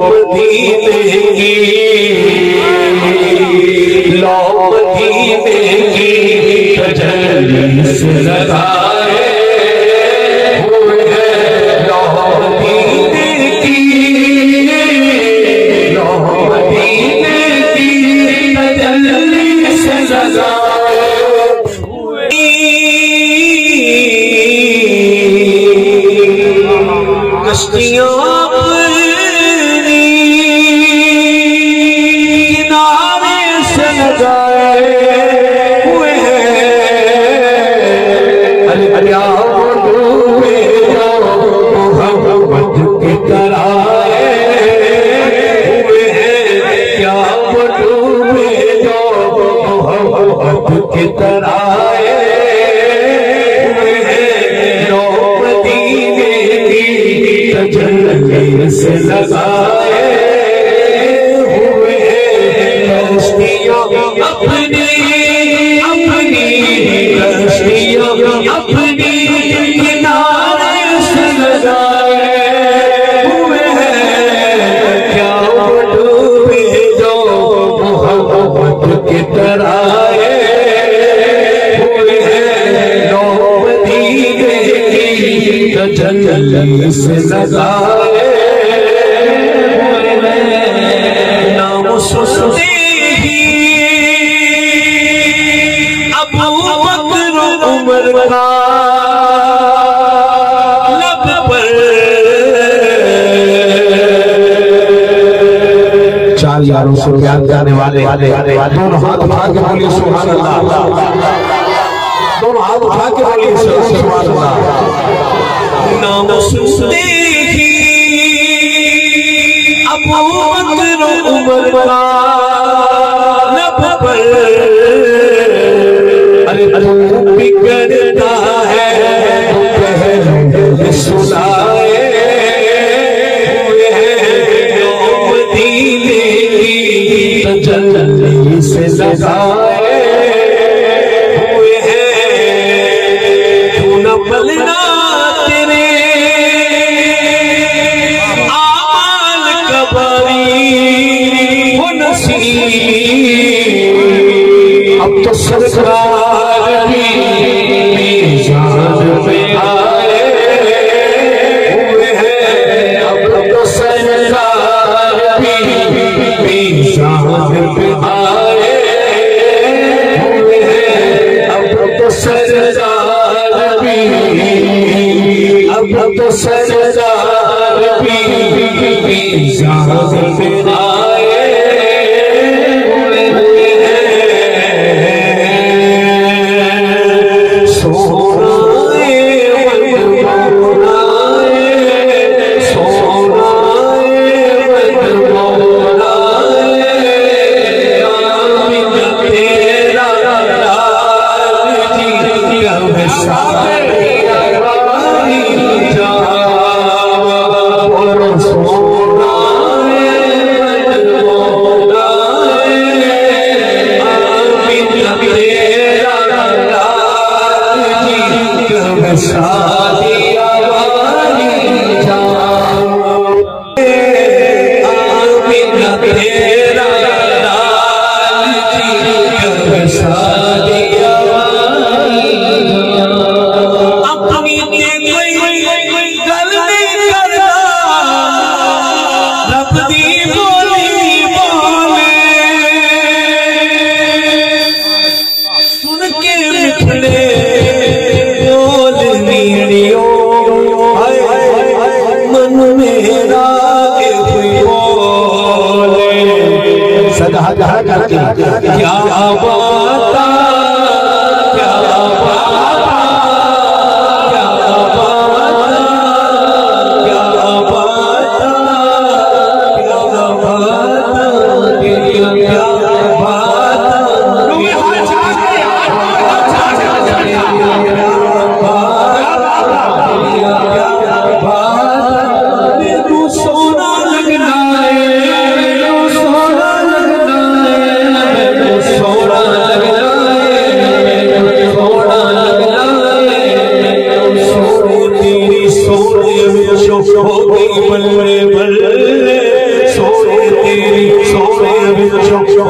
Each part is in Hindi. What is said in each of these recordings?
मदीने की, लो मदीने की तजल्ली से लगाए हुए हैं। लो मदीने की, लो मदीने की तजल्ली से लगाए हुए। कश्तियां की तरह हुए हैं। लो मदीने की तजल्ली से लगाए हुए हैं। कश्तियां अपनी अपनी कश्तियां अपनी किनारे से लगाए हुए हैं। क्या डूबे जो मोहब्बत की तरह तजल्ली से लगाए नाम सुनते ही अबू बकर उमर का लब पर चार यारों से प्यार करने वाले दोनों हाथ उठा के बोलिए सुभान अल्लाह। दोनों हाथ उठा के बोलिए सुभान अल्लाह। नाम सुनते ही अबू बकर उमर का लब पर अरे बिगड़ता है पहले सुनाए हुए हैं। मदीने की तजल्ली से लगाए हुए हैं। तू न पलना अब तो सरकार भी मीज़ान पे आए हुए हैं। अब तो सरकार भी मीज़ान पे आए हुए हैं। अब तो सरकार भी अब तो सरकार भी मीज़ान पे आए क्या बाता क्या बाता क्या बाता क्या बाता क्या बाता क्या बाता तू सोना लगना है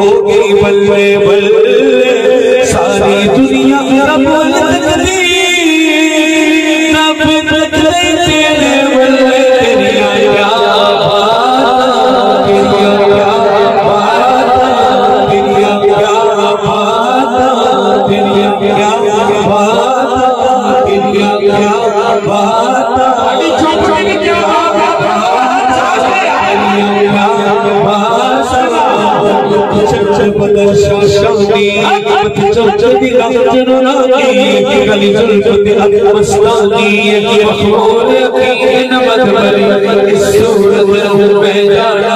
होगी बल्ले बल्ले सारी दुनिया रब तकदीर रब बदले तेरे बल्ले तेरिया क्या बात तेरिया क्या बात तेरिया क्या बात तेरिया क्या बात तेरिया क्या बात छोटे क्या बदल शाशानी चल जनरानी गली जुल्फती मस्तानी मखमूर की नमत भरी इस सूरत में जाना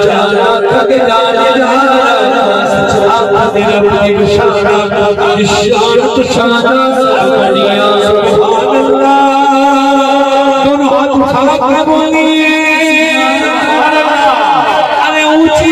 जाना तक जाना तेरा प्रेम शाना शान तो शाना दुनिया सुभान अल्लाह दोनों हाथ उठा के बोलिए अरे ऊंची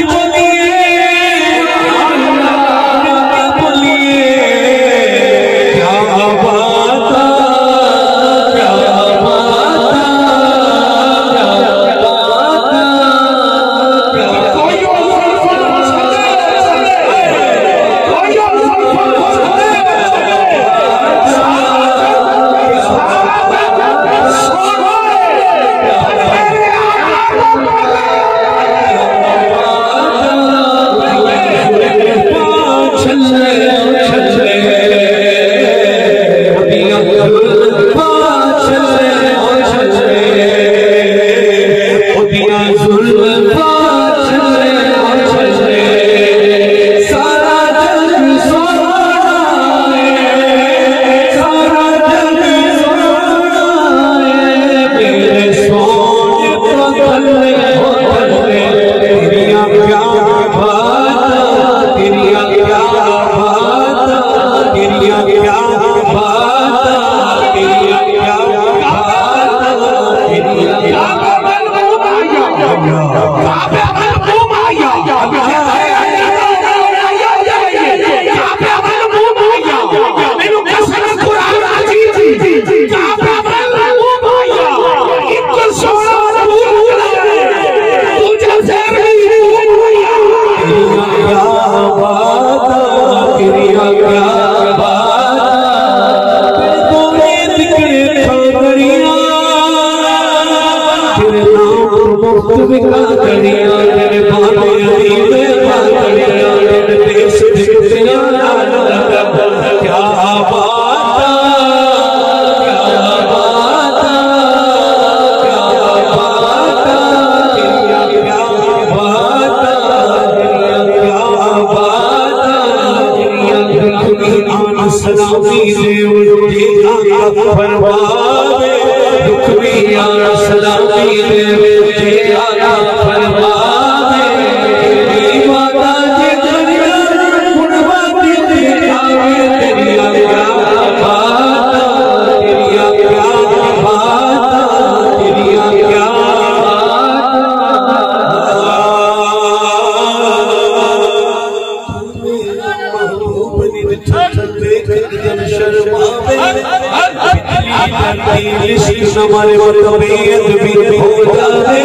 हमारे मतबीयत भी हो जावे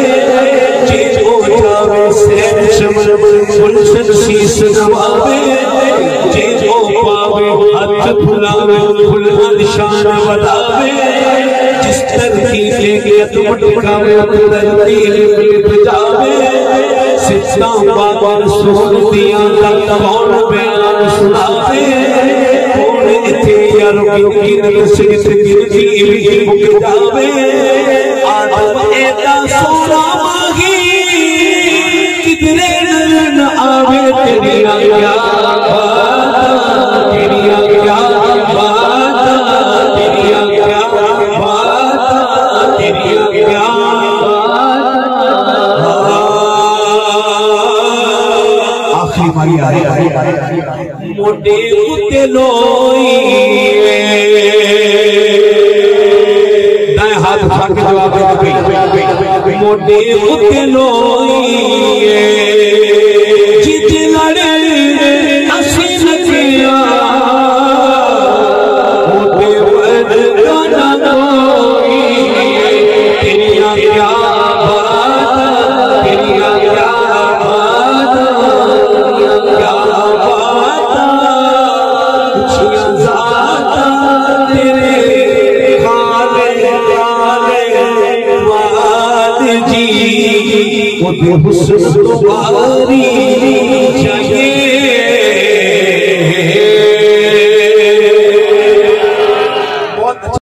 जी हो जावे सैन शमन गुलशन शीश नवावे जी हो पावे हाथ फुलावे फुला निशान बतावे जिस तरती लेके तुम टुकावे तरती लिप जावे सिद्धा बाबर सोहतियां का कौन बयान सुनावे कौन इथे यार गिन सिद्ध गिनती भी मुक जावे आदम एदा सोना माही कितने नजर न आवे तेरिया क्या बात तेरिया क्या बात तेरिया क्या बात तेरिया क्या आखिरी मारी आए मोटे कुत्ते लोई दाएं हाथ उठा के जवाब दे मोटे कुत्ते लोई जित लड़े हंसी नचिया मोटे वर्द गाना कोई तेरिया क्या बात तेरिया क्या बात तेरिया क्या हुस्न तुम्हारी